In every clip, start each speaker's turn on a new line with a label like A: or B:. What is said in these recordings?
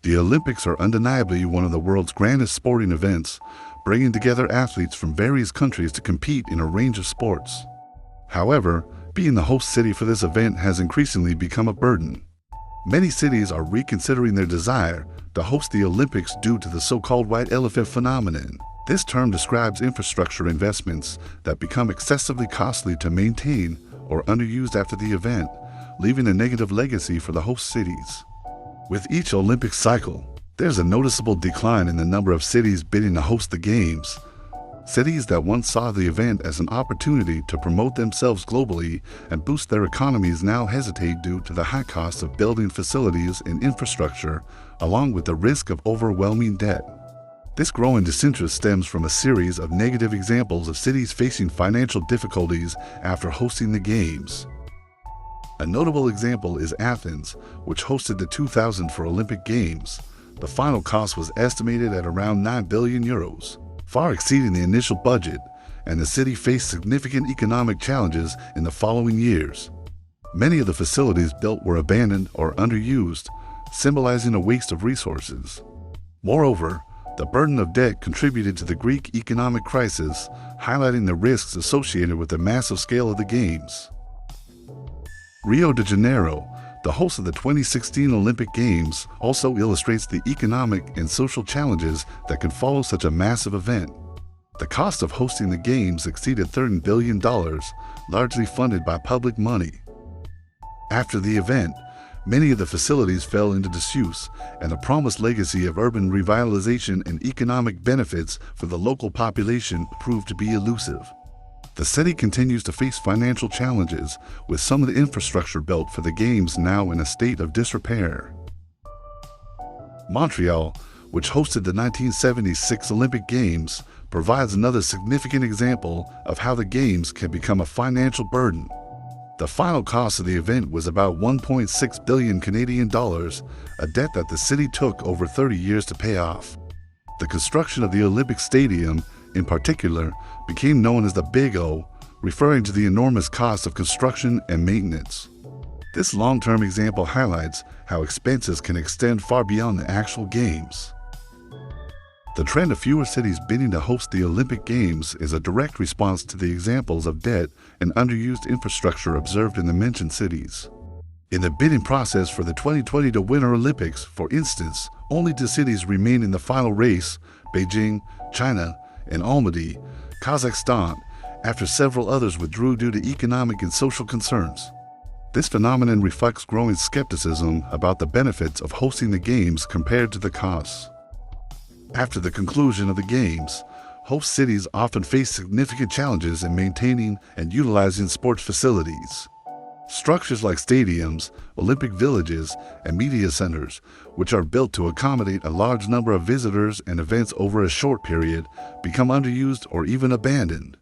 A: The Olympics are undeniably one of the world's grandest sporting events, bringing together athletes from various countries to compete in a range of sports. However, being the host city for this event has increasingly become a burden. Many cities are reconsidering their desire to host the Olympics due to the so-called white elephant phenomenon. This term describes infrastructure investments that become excessively costly to maintain or underused after the event, leaving a negative legacy for the host cities. With each Olympic cycle, there's a noticeable decline in the number of cities bidding to host the Games. Cities that once saw the event as an opportunity to promote themselves globally and boost their economies now hesitate due to the high cost of building facilities and infrastructure, along with the risk of overwhelming debt. This growing disinterest stems from a series of negative examples of cities facing financial difficulties after hosting the Games. A notable example is Athens, which hosted the 2004 Olympic Games. The final cost was estimated at around €9 billion, far exceeding the initial budget, and the city faced significant economic challenges in the following years. Many of the facilities built were abandoned or underused, symbolizing a waste of resources. Moreover, the burden of debt contributed to the Greek economic crisis, highlighting the risks associated with the massive scale of the Games. Rio de Janeiro, the host of the 2016 Olympic Games, also illustrates the economic and social challenges that can follow such a massive event. The cost of hosting the Games exceeded $30 billion, largely funded by public money. After the event, many of the facilities fell into disuse, and the promised legacy of urban revitalization and economic benefits for the local population proved to be elusive. The city continues to face financial challenges, with some of the infrastructure built for the Games now in a state of disrepair. Montreal, which hosted the 1976 Olympic Games, provides another significant example of how the Games can become a financial burden. The final cost of the event was about $1.6 billion Canadian dollars, a debt that the city took over 30 years to pay off. The construction of the Olympic Stadium, in particular, became known as the Big O, referring to the enormous cost of construction and maintenance. This long-term example highlights how expenses can extend far beyond the actual Games. The trend of fewer cities bidding to host the Olympic Games is a direct response to the examples of debt and underused infrastructure observed in the mentioned cities. In the bidding process for the 2020 Winter Olympics, for instance, only two cities remain in the final race: Beijing, China, and Almaty, Kazakhstan, after several others withdrew due to economic and social concerns. This phenomenon reflects growing skepticism about the benefits of hosting the Games compared to the costs. After the conclusion of the Games, host cities often face significant challenges in maintaining and utilizing sports facilities. Structures like stadiums, Olympic villages, and media centers, which are built to accommodate a large number of visitors and events over a short period, become underused or even abandoned.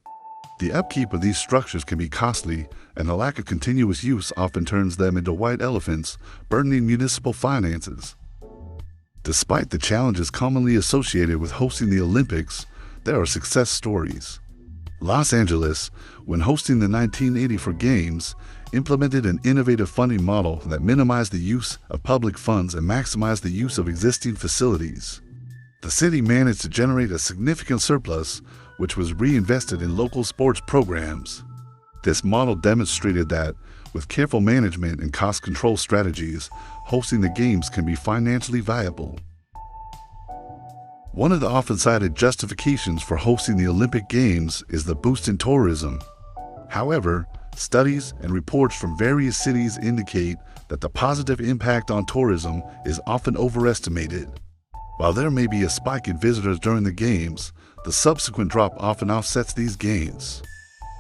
A: The upkeep of these structures can be costly, and the lack of continuous use often turns them into white elephants, burdening municipal finances. Despite the challenges commonly associated with hosting the Olympics, there are success stories. Los Angeles, when hosting the 1984 Games, implemented an innovative funding model that minimized the use of public funds and maximized the use of existing facilities. The city managed to generate a significant surplus, which was reinvested in local sports programs. This model demonstrated that, with careful management and cost control strategies, hosting the Games can be financially viable. One of the often cited justifications for hosting the Olympic Games is the boost in tourism. However, studies and reports from various cities indicate that the positive impact on tourism is often overestimated. While there may be a spike in visitors during the Games, the subsequent drop often offsets these gains.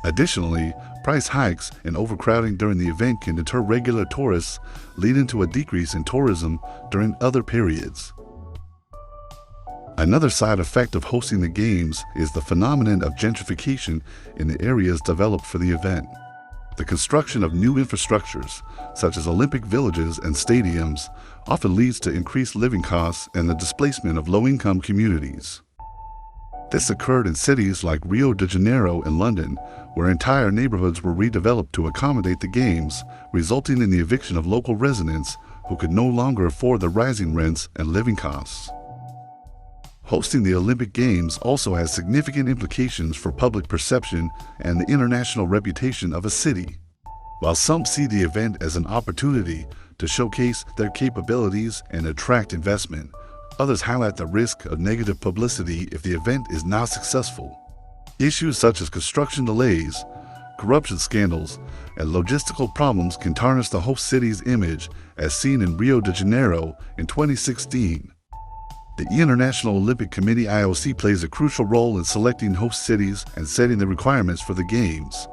A: Additionally, price hikes and overcrowding during the event can deter regular tourists, leading to a decrease in tourism during other periods. Another side effect of hosting the Games is the phenomenon of gentrification in the areas developed for the event. The construction of new infrastructures, such as Olympic villages and stadiums, often leads to increased living costs and the displacement of low-income communities. This occurred in cities like Rio de Janeiro and London, where entire neighborhoods were redeveloped to accommodate the Games, resulting in the eviction of local residents, who could no longer afford the rising rents and living costs. Hosting the Olympic Games also has significant implications for public perception and the international reputation of a city. While some see the event as an opportunity to showcase their capabilities and attract investment, others highlight the risk of negative publicity if the event is not successful. Issues such as construction delays, corruption scandals, and logistical problems can tarnish the host city's image, as seen in Rio de Janeiro in 2016. The International Olympic Committee (IOC) plays a crucial role in selecting host cities and setting the requirements for the Games.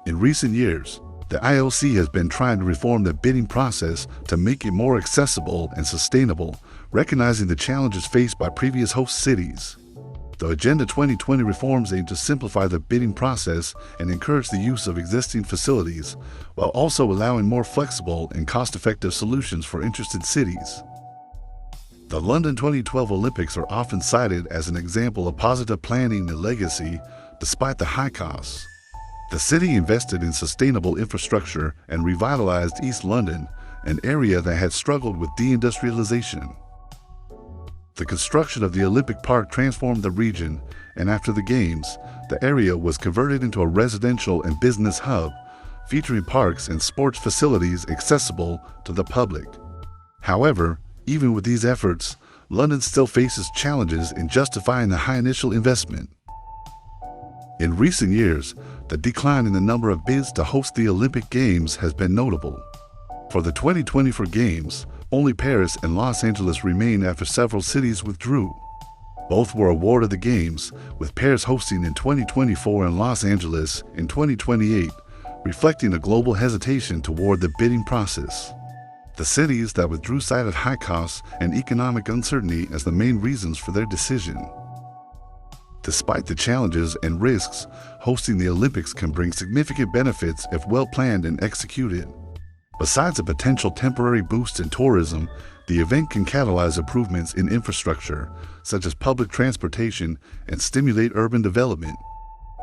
A: In recent years, the IOC has been trying to reform the bidding process to make it more accessible and sustainable, recognizing the challenges faced by previous host cities. The Agenda 2020 reforms aim to simplify the bidding process and encourage the use of existing facilities, while also allowing more flexible and cost-effective solutions for interested cities. The London 2012 Olympics are often cited as an example of positive planning and legacy, despite the high costs. The city invested in sustainable infrastructure and revitalized East London, an area that had struggled with deindustrialization. The construction of the Olympic Park transformed the region, and after the Games, the area was converted into a residential and business hub, featuring parks and sports facilities accessible to the public. However, even with these efforts, London still faces challenges in justifying the high initial investment. In recent years, the decline in the number of bids to host the Olympic Games has been notable. For the 2024 Games, only Paris and Los Angeles remain after several cities withdrew. Both were awarded the Games, with Paris hosting in 2024 and Los Angeles in 2028, reflecting a global hesitation toward the bidding process. The cities that withdrew cited high costs and economic uncertainty as the main reasons for their decision. Despite the challenges and risks, hosting the Olympics can bring significant benefits if well planned and executed. Besides a potential temporary boost in tourism, the event can catalyze improvements in infrastructure, such as public transportation, and stimulate urban development.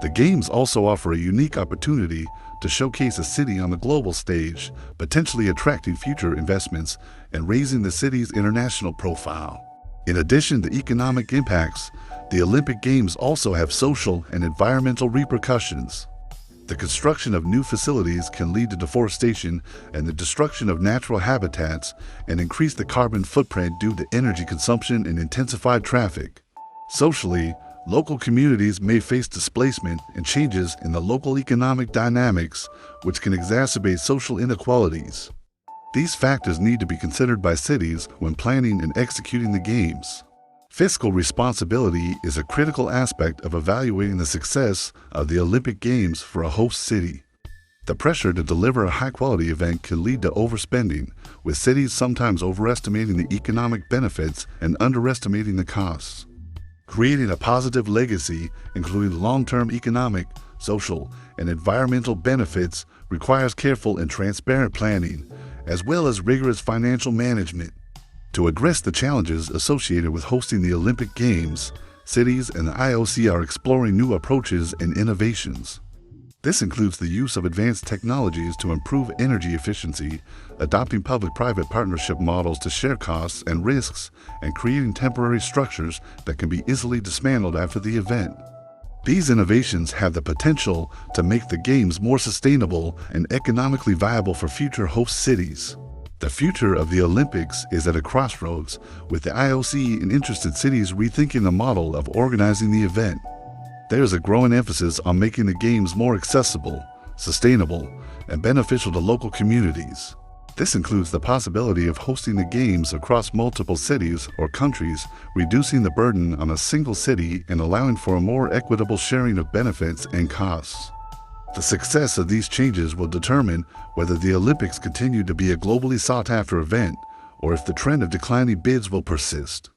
A: The Games also offer a unique opportunity to showcase a city on the global stage, potentially attracting future investments and raising the city's international profile. In addition to economic impacts, the Olympic Games also have social and environmental repercussions. The construction of new facilities can lead to deforestation and the destruction of natural habitats and increase the carbon footprint due to energy consumption and intensified traffic. Socially, local communities may face displacement and changes in the local economic dynamics, which can exacerbate social inequalities. These factors need to be considered by cities when planning and executing the Games. Fiscal responsibility is a critical aspect of evaluating the success of the Olympic Games for a host city. The pressure to deliver a high-quality event can lead to overspending, with cities sometimes overestimating the economic benefits and underestimating the costs. Creating a positive legacy, including long-term economic, social, and environmental benefits, requires careful and transparent planning, as well as rigorous financial management. To address the challenges associated with hosting the Olympic Games, cities and the IOC are exploring new approaches and innovations. This includes the use of advanced technologies to improve energy efficiency, adopting public-private partnership models to share costs and risks, and creating temporary structures that can be easily dismantled after the event. These innovations have the potential to make the Games more sustainable and economically viable for future host cities. The future of the Olympics is at a crossroads, with the IOC and interested cities rethinking the model of organizing the event. There is a growing emphasis on making the Games more accessible, sustainable, and beneficial to local communities. This includes the possibility of hosting the Games across multiple cities or countries, reducing the burden on a single city and allowing for a more equitable sharing of benefits and costs. The success of these changes will determine whether the Olympics continue to be a globally sought-after event or if the trend of declining bids will persist.